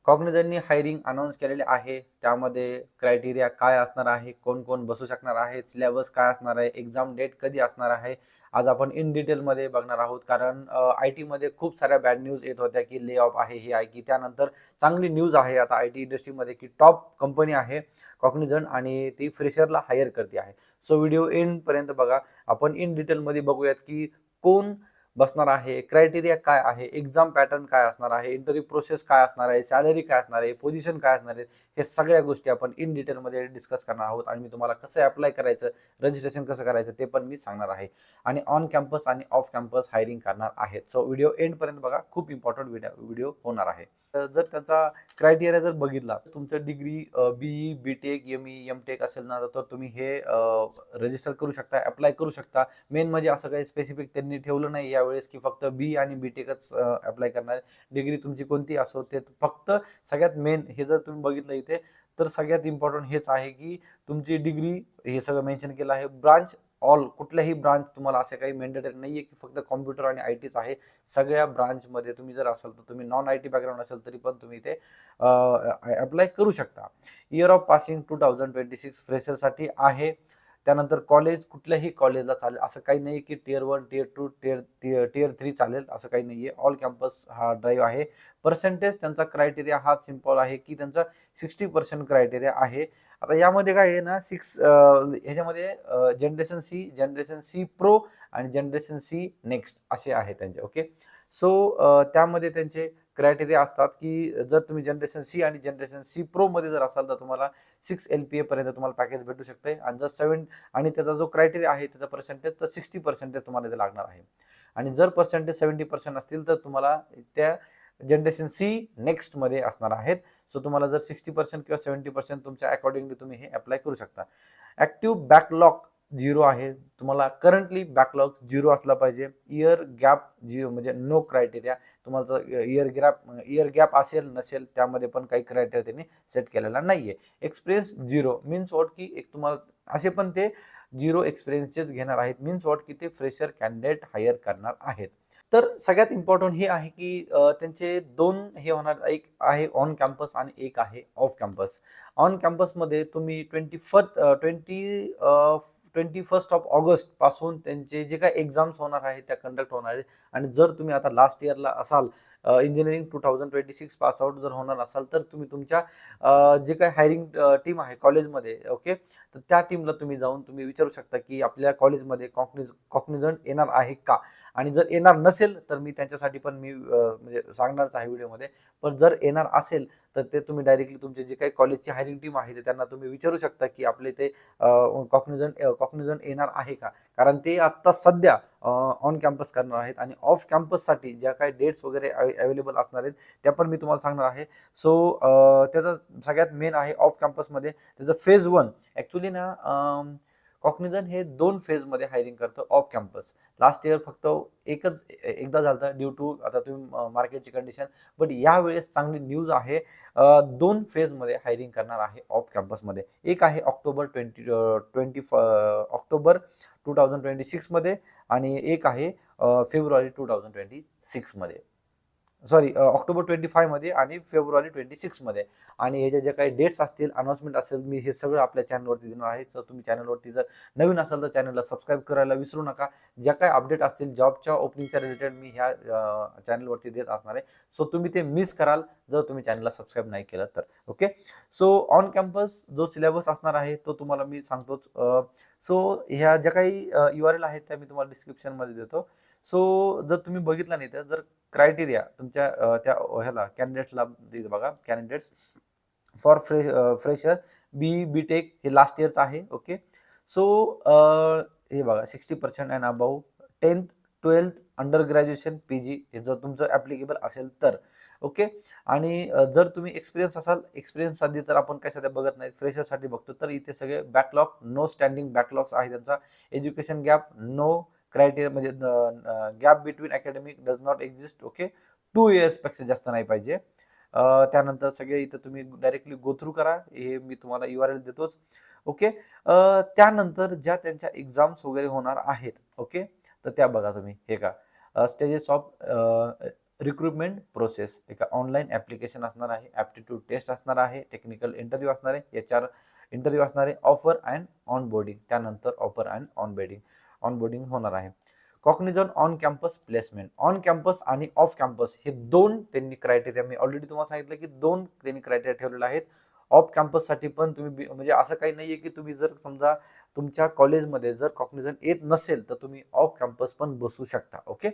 कॉग्निझंटनी hiring announce केलेले आहे. त्यामध्ये क्रायटेरिया काय असणार आहे, कोण कोण बसू शकणार आहे, सिलेबस काय असणार आहे, एक्झाम डेट कधी असणार आहे, आज आपण इन डिटेलमध्ये बघणार आहोत. कारण आय टीमध्ये खूप साऱ्या बॅड न्यूज येत होत्या की ले ऑफ आहे, हे आहे की त्यानंतर चांगली न्यूज आहे आता आय टी इंडस्ट्रीमध्ये की टॉप कंपनी आहे कॉग्निझंट आणि ती फ्रेशरला हायर करते आहे. सो व्हिडिओ एंडपर्यंत बघा. आपण इन डिटेलमध्ये बघूयात की कोण बसणार आहे, क्रायटेरिया काय आहे, एक्झाम पॅटर्न काय असणार आहे, इंटरव्ह्यू प्रोसेस काय असणार आहे, सॅलरी काय असणार आहे, पोझिशन काय असणार आहे, हे सगळ्या गोष्टी आपण इन डिटेलमध्ये डिस्कस करणार आहोत. आणि मी तुम्हाला कसं अप्लाय करायचं, रजिस्ट्रेशन कसं करायचं ते पण मी सांगणार आहे. आणि ऑन कॅम्पस आणि ऑफ कॅम्पस हायरिंग करणार आहेत. सो व्हिडिओ एंडपर्यंत बघा, खूप इम्पॉर्टंट व्हिडिओ होणार आहे. जर त्याचा क्रायटेरिया जर बघितला, तुमचं डिग्री बीई बीटेक एमटेक असेल ना, तर तुम्ही हे रजिस्टर करू शकता, अप्लाय करू शकता. मेन म्हणजे असं काही स्पेसिफिक त्यांनी ठेवलं नाही यावेळेस की फक्त बी आणि बीटेकच अप्लाय करणार. डिग्री तुमची कोणती असो, ते फक्त सगळ्यात मेन हे जर तुम्ही बघितलं इथे, तर सगळ्यात इम्पॉर्टंट हेच आहे की तुमची डिग्री, हे सगळं मेन्शन केलं आहे. ब्रांच ऑल, कुठल्याही ब्रांच तुम्हाला असे काही मेंडेटरी नाही आहे की फक्त कॉम्प्युटर आणि आय टीच आहे. सगळ्या ब्रांचमध्ये तुम्ही जर असाल, तर तुम्ही नॉन आय टी बॅकग्राऊंड असेल तरी पण तुम्ही ते अप्लाय करू शकता. इयर ऑफ पासिंग 2026 फ्रेशरसाठी आहे. त्यानंतर कॉलेज कुठल्याही कॉलेजला चालेल, असं काही नाही की टियर 1 टियर 2 टियर 3 चालेल, असं काही नाही आहे. ऑल कॅम्पस हा ड्राईव्ह आहे. पर्सेंटेज त्यांचा क्रायटेरिया हा सिम्पल आहे की त्यांचा 60% क्रायटेरिया आहे. आता यामध्ये काय आहे ना, ह्याच्यामध्ये जनरेशन सी प्रो आणि जनरेशन सी नेक्स्ट असे आहे त्यांचे. ओके. सो त्यामध्ये त्यांचे क्रायटेरिया असतात की जर तुम्ही जनरेशन सी आणि जनरेशन सी प्रो मध्ये जर असाल, तर तुम्हाला 6 LPA पर्यंत तुम्हाला पॅकेज भेटू शकते. आणि जर 7 आणि त्याचा जो क्रायटेरिया आहे त्याचा पर्सेंटेज, तर 60% तुम्हाला इथे लागणार आहे. आणि जर पर्सेंटेज 70% असतील, तर तुम्हाला त्या जनरेशन सी नेक्स्ट मध्ये असणार आहेत. सो तुम्हाला जर 60% किंवा 70% तुमच्या अकॉर्डिंगली तुम्ही हे अप्लाय करू शकता. ऍक्टिव्ह बॅकलॉग 0 आहे. तुम्हाला करंटली बॅकलॉग 0 असला पाहिजे. इयर गॅप 0 म्हणजे नो क्रायटेरिया. तुम्हाला इयर गॅप असेल नसेल, त्यामध्ये पण काही क्रायटेरिया त्यांनी सेट केलेला नाहीये. एक्सपिरियन्स 0 मीन्स वॉट की एक तुम्हाला असे पण ते 0 एक्सपिरियन्सचेच घेणार आहेत. मीन्स वॉट की ते फ्रेशर कॅन्डिडेट हायर करणार आहेत. तर सगळ्यात इम्पॉर्टंट हे आहे की त्यांचे दोन हे होणार, एक आहे ऑन कॅम्पस आणि एक आहे ऑफ कॅम्पस. ऑन कॅम्पसमध्ये तुम्ही 21 ऑगस्ट पासून त्यांचे जे काही एक्झाम्स होणार आहेत त्या कंडक्ट होणार आहेत. आणि जर तुम्ही आता लास्ट इयरला असाल, इंजिनिअरिंग 2026 पास आउट जर होणार असाल, तर तुम्ही तुमच्या जे काही हायरिंग टीम आहे कॉलेजमध्ये, ओके, तर त्या टीमला तुम्ही जाऊन तुम्ही विचारू शकता की आपल्या कॉलेजमध्ये कॉग्निझंट येणार आहे का. आणि जर येणार नसेल, तर मी त्यांच्यासाठी पण मी म्हणजे सांगणारच आहे व्हिडिओमध्ये. पण जर येणार असेल, तर ते तुम्ही डायरेक्टली तुमचे जे काही कॉलेजची हायरिंग टीम आहे त्यांना तुम्ही विचारू शकता की आपले ते कॉग्निझंट येणार आहे का. कारण ते आत्ता सध्या ऑन कॅम्पस करणार आहेत. आणि ऑफ कॅम्पससाठी ज्या काही डेट्स वगैरे अवेलेबल असणार आहेत त्या पण मी तुम्हाला सांगणार आहे. सो त्याचा सगळ्यात मेन आहे ऑफ कॅम्पसमध्ये त्याचं फेज 1. ॲक्च्युली ना, कॉग्निझंट हे 2 फेजमध्ये हायरिंग करतं ऑफ कॅम्पस. लास्ट इयर फक्त एकदा झालं ड्यू टू आता तुम्ही मार्केटची कंडिशन. बट यावेळेस चांगली न्यूज आहे. 2 फेजमध्ये हायरिंग करणार आहे ऑफ कॅम्पसमध्ये. एक आहे ऑक्टोबर 2026 मध्ये आणि एक आहे फेब्रुवारी 2026 मध्ये. सॉरी, ऑक्टोबर 25 मध्ये आणि फेब्रुवारी 26 मध्ये. आणि ह्याच्या ज्या काही डेट्स असतील, अनाउन्समेंट असेल, मी हे सगळं आपल्या चॅनलवरती देणार आहे. तर तुम्ही चॅनलवरती जर नवीन असाल तर चॅनलला सबस्क्राईब करायला विसरू नका. ज्या काही अपडेट असतील जॉबच्या ओपनिंगच्या रिलेटेड मी ह्या चॅनलवरती देत असणार आहे. सो तुम्ही ते मिस कराल जर तुम्ही चॅनलला सबस्क्राईब नाही केलं तर. ओके. सो ऑन कॅम्पस जो सिलेबस असणार आहे तो तुम्हाला मी सांगतोच. सो ह्या ज्या काही URL आहेत त्या मी तुम्हाला डिस्क्रिप्शनमध्ये देतो. सो जर तुम्ही बघितलं नाही, तर जर क्रायटेरिया तुमच्या त्या ह्याला कॅन्डिडेट्सला बघा, कॅन्डिडेट्स फॉर फ्रेशर बीटेक हे लास्ट इयरचं आहे. ओके. सो हे बघा, 60% and above, 10th 12th under graduation PG हे जर तुमचं ऍप्लिकेबल असेल तर. ओके. आणि जर तुम्ही एक्सपिरियन्स असाल, एक्सपिरियन्स साठी तर आपण काय सध्या बघत नाही, फ्रेशरसाठी बघतो. तर इथे सगळे बॅकलॉग, नो स्टँडिंग बॅकलॉग्स आहे त्यांचा. एज्युकेशन गॅप नो क्रायटेरिया, म्हणजे gap between academic does not exist. Okay. 2 years पेक्षा जास्त नाही पाहिजे. त्यानंतर सगळे इथं तुम्ही डायरेक्टली गो थ्रू करा, हे मी तुम्हाला URL देतोच. ओके. त्यानंतर ज्या त्यांच्या एक्झाम्स वगैरे होणार आहेत, ओके, तर त्या बघा तुम्ही. हे का, स्टेजेस ऑफ रिक्रुटमेंट प्रोसेस एका ऑनलाईन ॲप्लिकेशन असणार आहे, ॲप्टिट्यूड टेस्ट असणार आहे, टेक्निकल इंटरव्ह्यू असणार आहे, HR इंटरव्ह्यू असणार आहे, ऑफर अँड ऑन बोर्डिंग, त्यानंतर ऑफर अँड ऑन बोर्डिंग होणार आहे. Cognizant on campus placement, on campus आणि ऑफ कॅम्पस हे दोन त्यांनी क्रायटेरिया, मी ऑलरेडी तुम्हाला सांगितलं की दोन त्यांनी क्रायटेरिया ठेवलेले आहेत. ऑफ कॅम्पससाठी पण तुम्ही म्हणजे असं काही नाहीये की तुम्ही जर समजा तुमच्या कॉलेजमध्ये जर कॉग्निझन येत नसेल तर तुम्ही ऑफ कॅम्पस पण बसू शकता. ओके,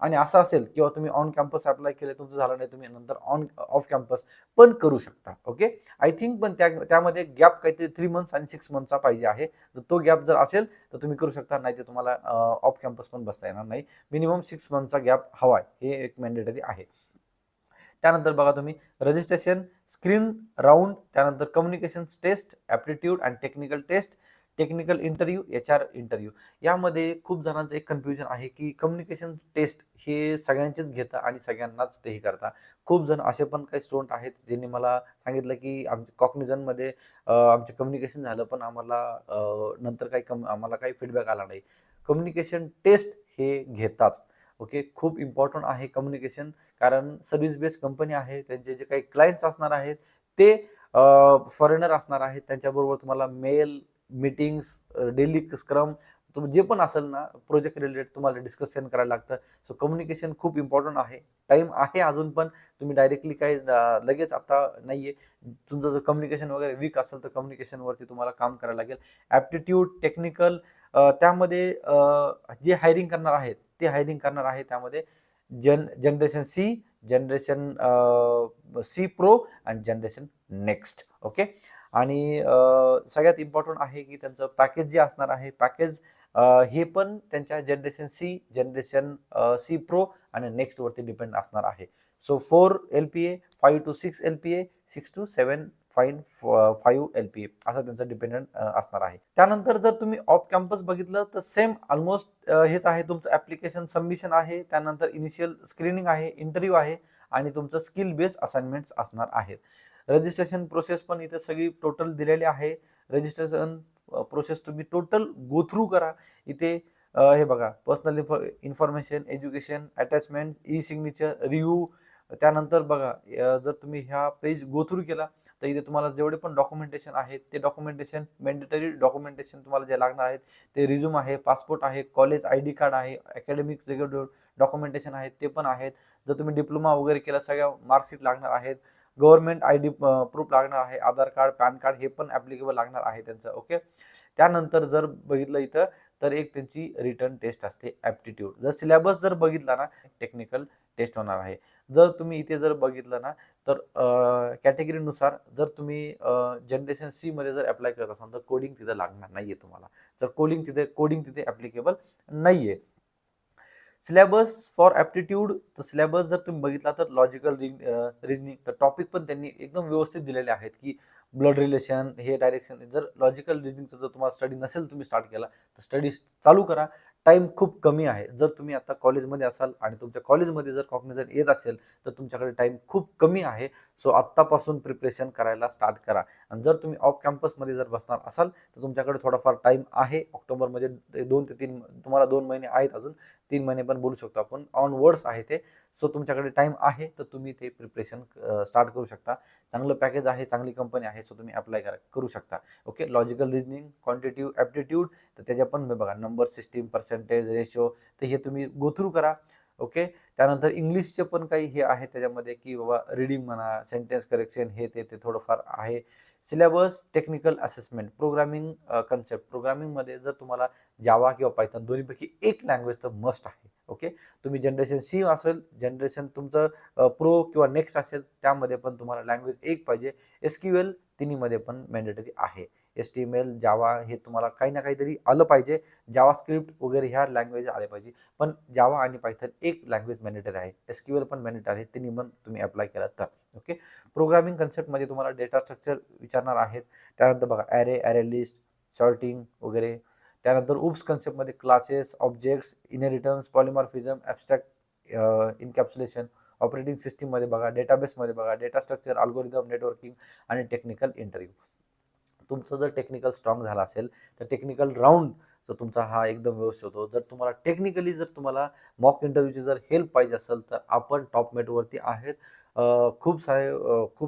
आणि असं असेल किंवा तुम्ही ऑन कॅम्पस अप्लाय केले तुमचं झालं नाही, तुम्ही नंतर ऑफ कॅम्पस पण करू शकता. ओके, आय थिंक पण त्यामध्ये गॅप काहीतरी 3 मंथ्स आणि 6 मंथचा पाहिजे आहे. जर तो गॅप जर असेल तर तुम्ही करू शकता, नाही तर तुम्हाला ऑफ कॅम्पस पण बसता येणार नाही. मिनिमम 6 मंथचा गॅप हवा आहे, हे एक मॅन्डेटरी आहे. त्यानंतर बघा तुम्ही रजिस्ट्रेशन, स्क्रीन राऊंड, त्यानंतर communication test, aptitude and technical test, technical interview, HR interview. यामध्ये खूप जणांचं एक कन्फ्युजन आहे की कम्युनिकेशन टेस्ट हे सगळ्यांचेच घेतं आणि सगळ्यांनाच तेही करता. खूप जण असे पण काही स्टुडंट आहेत ज्यांनी मला सांगितलं की आमच्या कॉग्निझनमध्ये आमचे कम्युनिकेशन झालं पण आम्हाला नंतर आम्हाला काही फीडबॅक आला नाही. कम्युनिकेशन टेस्ट हे घेताच. ओके, खूप इम्पॉर्टंट आहे कम्युनिकेशन, कारण सर्व्हिस बेस्ड कंपनी आहे, त्यांचे जे काही क्लायंट्स असणार आहेत ते फॉरेनर असणार आहेत. त्यांच्याबरोबर तुम्हाला मेल, मीटिंग्स, डेली स्क्रम, जे पण असेल ना प्रोजेक्ट रिलेटेड तुम्हाला डिस्कशन करायला लागतं. सो कम्युनिकेशन खूप इम्पॉर्टंट आहे. टाइम आहे अजून पण, तुम्ही डायरेक्टली काही लगेच आता नाहीये. तुमचं जर कम्युनिकेशन वगैरे वीक असेल तर कम्युनिकेशनवरती तुम्हाला काम करायला लागेल. ॲप्टिट्यूड, टेक्निकल, त्यामध्ये जे हायरिंग करणार आहेत ते हायरिंग करणार आहे त्यामध्ये generation C, generation C pro आणि जनरेशन नेक्स्ट. ओके, आणि सगळ्यात इम्पॉर्टंट आहे की त्यांचं पॅकेज जे असणार आहे, पॅकेज हे पण त्यांच्या generation C, generation C pro आणि नेक्स्ट वरती डिपेंड असणार आहे. So 4 LPA, 5 to 6 LPA, 6 to 7 5 LPA असं त्यांचं डिपेंडंट असणार आहे. त्यानंतर जर तुम्ही ऑफ कॅम्पस बघितलं तर सेम ऑलमोस्ट हेच आहे. तुमचं ऍप्लिकेशन सबमिशन आहे, त्यानंतर इनिशियल स्क्रीनिंग आहे, इंटरव्ह्यू आहे आणि तुमचं स्किल बेस्ड असाइनमेंट्स असणार आहेत. रजिस्ट्रेशन प्रोसेस पण इथे सगळी टोटल दिलेली आहे. रजिस्ट्रेशन प्रोसेस तुम्ही टोटल गो थ्रू करा. इथे हे बघा, personal information, education, attachment, E signature, review. त्यानंतर बघा जर तुम्ही ह्या पेज गो थ्रू केला तर इथे तुम्हाला जेवढे पण डॉक्युमेंटेशन आहेत ते डॉक्युमेंटेशन, मॅन्डेटरी डॉक्युमेंटेशन तुम्हाला जे लागणार आहेत ते रिझ्यूम आहे, पासपोर्ट आहे, कॉलेज ID कार्ड आहे, अकॅडमिक जे डॉक्युमेंटेशन आहेत ते पण आहेत. जर तुम्ही डिप्लोमा वगैरे केला सगळ्या मार्कशीट लागणार आहेत. गव्हर्नमेंट ID प्रूफ लागणार आहे, आधार कार्ड, पॅन कार्ड हे पण ॲप्लिकेबल लागणार आहे त्यांचं. ओके, त्यानंतर जर बघितलं इथं तर एक त्यांची रिटर्न टेस्ट असते ॲप्टिट्यूड. जर सिलेबस जर बघितला ना टेक्निकल टेस्ट होणार आहे. जर तुम्ही इथे जर बघितलं ना तर कॅटेगरीनुसार जर तुम्ही जनरेशन सी मध्ये जर अप्लाय करत असाल तर कोडिंग तिथे लागणार नाहीये तुम्हाला. जर कोडिंग तिथे ॲप्लिकेबल नाहीये. सिलेबस फॉर ॲप्टिट्यूड, तर सिलेबस जर तुम्ही बघितला तर लॉजिकल रिजनिंग, तर टॉपिक पण त्यांनी एकदम व्यवस्थित दिलेले आहेत की ब्लड रिलेशन हे डायरेक्शन. जर लॉजिकल रिजनिंगचा जर तुम्हाला स्टडी नसेल तुम्ही स्टार्ट केला तर स्टडी चालू करा. टाइम खूप कमी आहे. जर तुम्ही आता कॉलेजमध्ये असाल आणि तुमच्या कॉलेजमध्ये जर कॉग्निझन येत असेल तर तुमच्याकडे टाइम खूप कमी आहे. सो आत्तापासून प्रिपरेशन करायला स्टार्ट करा. आणि जर तुम्ही ऑफ कॅम्पसमध्ये जर बसणार असाल तर तुमच्याकडे थोडाफार टाइम आहे. ऑक्टोबरमध्ये 2 ते 3 तुम्हाला 2 महिने आहेत, अजून 3 महिने पण बोलू शकतो आपण, ऑनवर्ड्स आहे ते. सो तुमच्याकडे टाइम आहे तर तुम्ही ते प्रिपरेशन स्टार्ट करू शकता. चांगलं पॅकेज आहे, चांगली कंपनी आहे, सो तुम्ही अप्लाय करू शकता. ओके, लॉजिकल रिजनिंग, क्वांटिटिव्ह ॲप्टिट्यूड, तर त्याच्या पण बघा नंबर सिस्टीम, पर्सेंटेज, रेशो, तर हे तुम्ही गो थ्रू करा. ओके, त्यानंतर इंग्लिशचे पण काही हे आहे त्याच्यामध्ये की बाबा रीडिंग म्हणा, सेंटेन्स करेक्शन, हे ते थोडंफार आहे. Syllabus, technical assessment, programming concept. प्रोग्रामिंगमध्ये जर तुम्हाला जावा किंवा पायथन दोन्हीपैकी एक लँग्वेज तर मस्ट आहे. ओके, तुम्ही जनरेशन सी असेल, जनरेशन तुमचं प्रो किंवा नेक्स्ट असेल त्यामध्ये पण तुम्हाला लँग्वेज एक पाहिजे. SQL तिन्हीमध्ये पण मॅन्डेटरी आहे. HTML, जावा हे तुम्हाला काही ना काहीतरी आलं पाहिजे. जावा स्क्रिप्ट वगैरे ह्या लँग्वेज आल्या पाहिजे. पण जावा आणि पायथन एक लँग्वेज मॅन्डेटरी आहे. SQL पण मॅन्डेटरी आहे. तिन्ही पण तुम्ही अप्लाय केला तर. ओके, प्रोग्रामिंग कन्सेप्टमध्ये तुम्हाला डेटा स्ट्रक्चर विचारणार आहेत. त्यानंतर बघा ॲरे लिस्ट, सॉर्टिंग वगैरे. त्यानंतर उप्स कन्सेप्टमध्ये classes, objects, inheritance, polymorphism, abstract encapsulation. Operating सिस्टीममध्ये बघा, डेटाबेसमध्ये बघा, डेटा स्ट्रक्चर, अल्गोरिदम, नेटवर्किंग आणि टेक्निकल इंटरव्ह्यू. तुमचं जर टेक्निकल स्ट्रॉंग झाला असेल तर टेक्निकल राऊंड तर तुमचा हा एकदम व्यवस्थित होतो. जर तुम्हाला टेक्निकली जर तुम्हाला मॉक इंटरव्ह्यूची जर हेल्प पाहिजे असेल तर आपण टॉपमेटवरती आहेत. खूप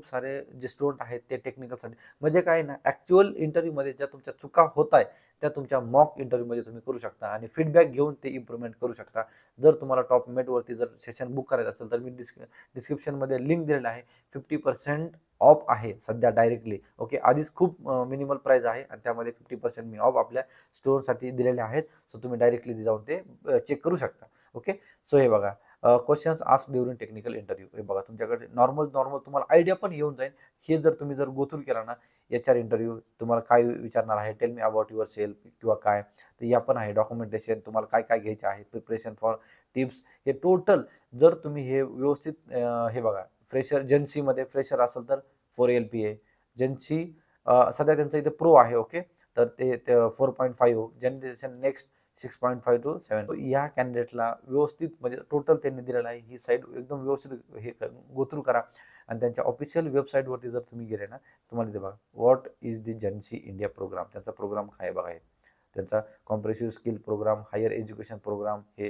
सारे जे स्टुडंट आहेत ते टेक्निकलसाठी म्हणजे काय ना ॲक्च्युअल इंटरव्ह्यूमध्ये ज्या तुमच्या चुका होत आहे त्या तुमच्या मॉक इंटरव्ह्यूमध्ये तुम्ही करू शकता आणि फीडबॅक घेऊन ते इम्प्रूव्हमेंट करू शकता. जर तुम्हाला टॉपमेटवरती जर सेशन बुक करायचं असेल तर मी डिस्क्रिप्शनमध्ये लिंक दिलेलं आहे. 50% ऑफ आहे सध्या डायरेक्टली. ओके. आधीच खूप मिनिमल प्राईस आहे आणि त्यामध्ये 50% मी ऑफ आपल्या स्टोअरसाठी दिलेले आहेत. सो तुम्ही डायरेक्टली जाऊन ते चेक करू शकता. ओके. सो हे बघा questions ask during technical interview. हे बघा तुमच्याकडे नॉर्मल तुम्हाला आयडिया पण येऊन जाईल. हे जर तुम्ही जर गो थ्रू केला ना एचआर इंटरव्ह्यू तुम्हाला काय विचारणार आहे, tell me about your self किंवा काय, तर या पण आहे डॉक्युमेंटेशन तुम्हाला काय काय घ्यायचे आहे, प्रिपरेशन फॉर टिप्स, हे टोटल जर तुम्ही हे व्यवस्थित हे बघा फ्रेशर जन्सीमध्ये फ्रेशर असेल तर 4 LPA जन्सी सध्या त्यांचं इथे प्रो आहे. ओके. तर ते 4.5 जनरेशन नेक्स्ट 6.5 to 7 या कॅन्डिडेटला व्यवस्थित म्हणजे टोटल त्यांनी दिलेलं आहे. ही साईड एकदम व्यवस्थित हे गो थ्रू करा आणि त्यांच्या ऑफिशियल वेबसाईटवरती जर तुम्ही गेले ना तुम्हाला इथे बघा what is the GenC India program, त्यांचा प्रोग्राम काय बघा हे त्यांचा comprehensive skill program, higher education program हे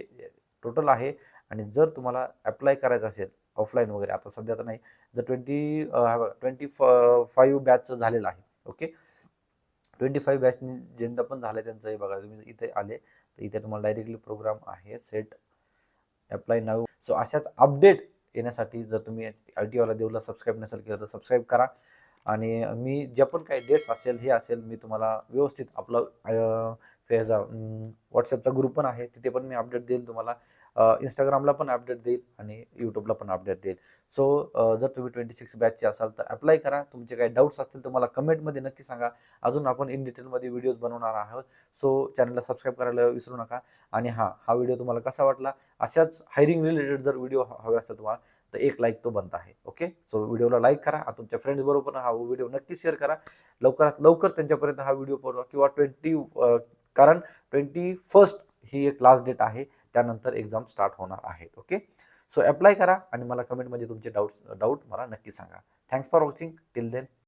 टोटल आहे. आणि जर तुम्हाला अप्लाय करायचं असेल ऑफलाईन वगैरे आता सध्या तर नाही, जर 25 बॅचचं झालेलं आहे. ओके. 25 बॅचनी ज्यांचं पण झालं त्यांचं हे बघा तुम्ही इथे आले तर इथे तुम्हाला डायरेक्टली प्रोग्राम आहे सेट अप्लाय नाऊ. सो अशाच अपडेट येण्यासाठी जर तुम्ही RTO वाला देऊला सबस्क्राईब नसेल केलं तर सबस्क्राईब करा. आणि मी जे पण काही डेट्स असेल हे असेल मी तुम्हाला व्यवस्थित आपलं ह्याचा व्हॉट्सअपचा ग्रुप पण आहे तिथे पण मी अपडेट देईल तुम्हाला. इंस्टाग्रामला पण अपडेट देईल आणि यूट्यूबला पण अपडेट देईल. सो जर तुम्ही 26 बॅचचे असाल तर अप्लाय करा. तुमचे काही डाऊट्स असतील तर मला कमेंटमध्ये नक्की सांगा. अजून आपण इन डिटेलमध्ये व्हिडिओज बनवणार आहोत. सो चॅनलला सबस्क्राईब करायला विसरू नका. आणि हा व्हिडिओ तुम्हाला कसा वाटला, अशाच हायरिंग रिलेटेड जर व्हिडिओ हवे असतील तुम्हाला तर एक लाईक तो बनता आहे. ओके. सो व्हिडिओला लाईक करा, तुमच्या फ्रेंड्स बरोबर हा व्हिडिओ नक्की शेअर करा. लवकरात लवकर त्यांच्यापर्यंत हा व्हिडिओ पोहोचवा किंवा कारण 21 ही एक लास्ट डेट आहे. त्यानंतर एक्झाम स्टार्ट होणार आहेत. ओके. सो अप्लाय करा आणि मला कमेंटमध्ये तुमचे डाऊट मला नक्की सांगा. Thanks for watching. Till then